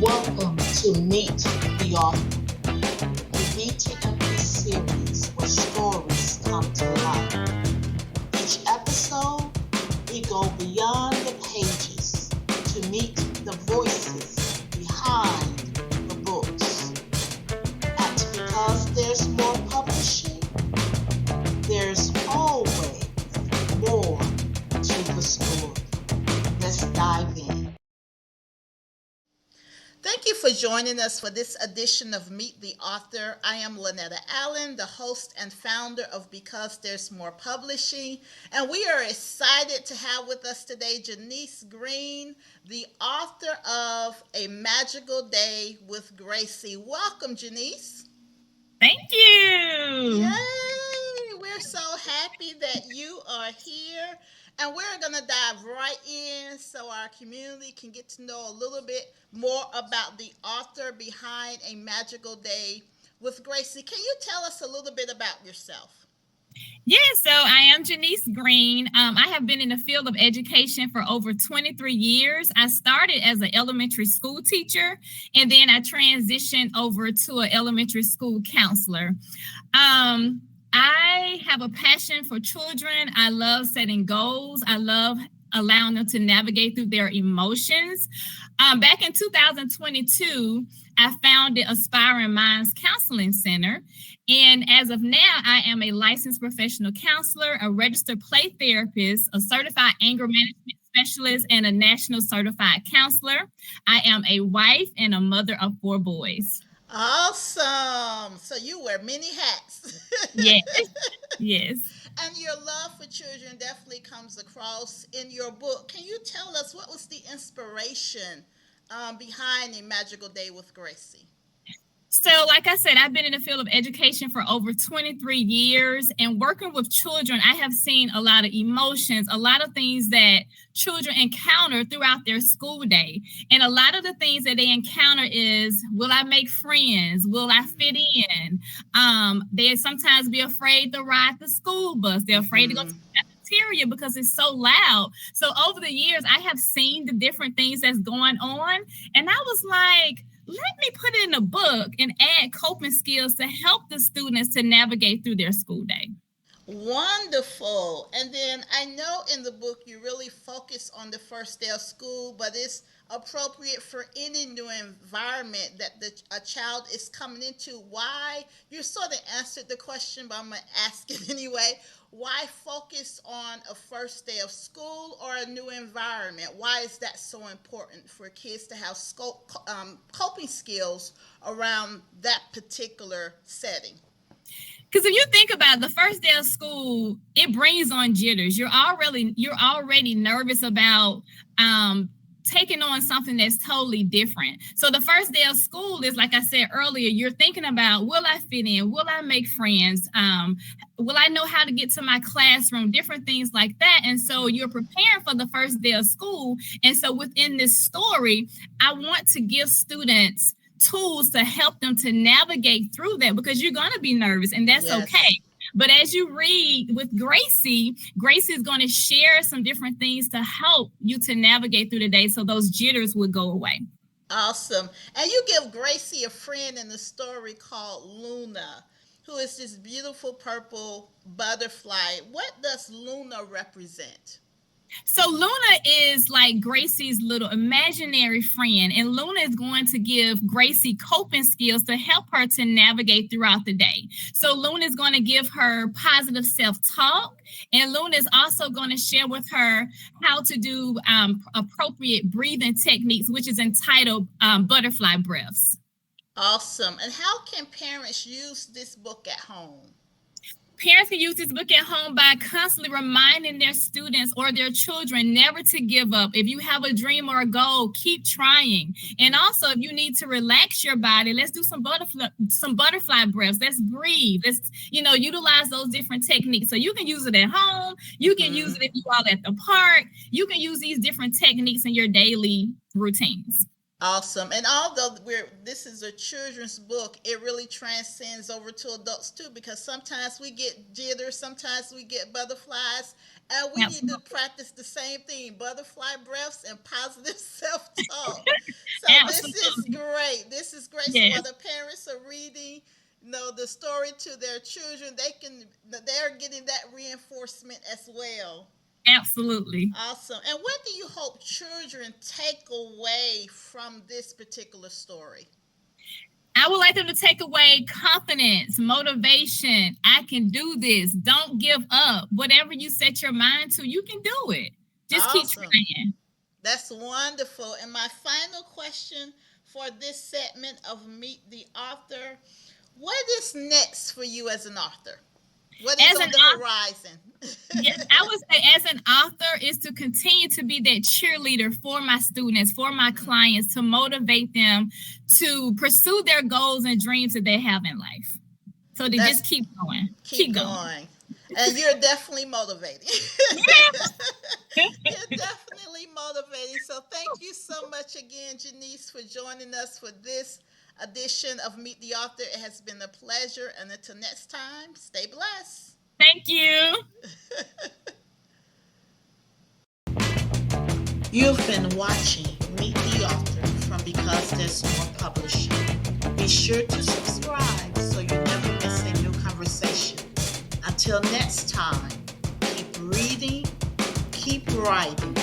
Welcome to Meet the Author, a BTMP series where stories come to life. Each episode, we go beyond the pages to meet the voices behind the books. And because there's more publishing, there's always more to the story. Let's dive in. Thank you for joining us for this edition of Meet the Author. I am Lynetta Allen, the host and founder of Because There's More Publishing, and we are excited to have with us today Jenise Greene, the author of A Magical Day with Gracie. Welcome, Jenise. Thank you. Yay! We're so happy that you are here. And we're going to dive right in so our community can get to know a little bit more about the author behind A Magical Day with Gracie. Can you tell us a little bit about yourself? Yes, so I am Jenise Greene. I have been in the field of education for over 23 years. I started as an elementary school teacher, and then I transitioned over to an elementary school counselor. I have a passion for children. I love setting goals. I love allowing them to navigate through their emotions. Back in 2022, I founded Aspiring Minds Counseling Center. And as of now, I am a licensed professional counselor, a registered play therapist, a certified anger management specialist, and a national certified counselor. I am a wife and a mother of 4 boys. Awesome. So you wear many hats. Yes, yes. And your love for children definitely comes across in your book. Can you tell us what was the inspiration behind A Magical Day with Gracie? So, like I said, I've been in the field of education for over 23 years, and working with children, I have seen a lot of emotions, a lot of things that children encounter throughout their school day. And a lot of the things that they encounter is, will I make friends? Will I fit in? They sometimes be afraid to ride the school bus. They're afraid to go to the cafeteria because it's so loud. So over the years, I have seen the different things that's going on. And I was like, let me put it in a book and add coping skills to help the students to navigate through their school day. Wonderful. And then I know in the book you really focus on the first day of school, but it's appropriate for any new environment that a child is coming into. Why? You sort of answered the question, but I'm going to ask it anyway. Why focus on a first day of school or a new environment? Why is that so important for kids to have coping skills around that particular setting? Because if you think about the first day of school, it brings on jitters. You're already nervous about taking on something that's totally different. So the first day of school is, like I said earlier, you're thinking about, will I fit in? Will I make friends? Will I know how to get to my classroom? Different things like that. And so you're preparing for the first day of school. And so within this story, I want to give students tools to help them to navigate through that, because you're going to be nervous, and that's okay. But as you read with Gracie is going to share some different things to help you to navigate through the day so those jitters would go away. Awesome. And you give Gracie a friend in the story called Luna, who is this beautiful purple butterfly. What does Luna represent? So Luna is like Gracie's little imaginary friend, and Luna is going to give Gracie coping skills to help her to navigate throughout the day. So Luna is going to give her positive self-talk, and Luna is also going to share with her how to do appropriate breathing techniques, which is entitled butterfly breaths. Awesome. And how can parents use this book at home? Parents can use this book at home by constantly reminding their students or their children never to give up. If you have a dream or a goal, keep trying. And also, if you need to relax your body, let's do some butterfly breaths. Let's breathe. Let's, utilize those different techniques. So you can use it at home. You can use it if you are at the park. You can use these different techniques in your daily routines. Awesome. And although this is a children's book, it really transcends over to adults too, because sometimes we get jitters, sometimes we get butterflies, and we need to practice the same thing, butterfly breaths and positive self-talk. So is great. This is great. So while Yes, the parents are reading, the story to their children, they're getting that reinforcement as well. absolutely. Awesome. And what do you hope children take away from this particular story? I would like them to take away confidence, motivation. I can do this. Don't give up. Whatever you set your mind to, you can do it. Just keep Awesome. trying. That's wonderful. And my final question for this segment of Meet the Author: what is next for you as an author? What is As on an the author, horizon? yeah, I would say as an author is to continue to be that cheerleader for my students, for my clients, to motivate them to pursue their goals and dreams that they have in life. So they That's just keep going. keep Keep going. going. And you're definitely motivating. Yeah. You're definitely motivating. So thank you so much again, Jenise, for joining us for this edition of Meet the Author. It has been a pleasure. And until next time, stay blessed. Thank you. You've been watching Meet the Author from Because There's More Publishing. Be sure to subscribe so you never miss a new conversation. Until next time, keep reading, keep writing,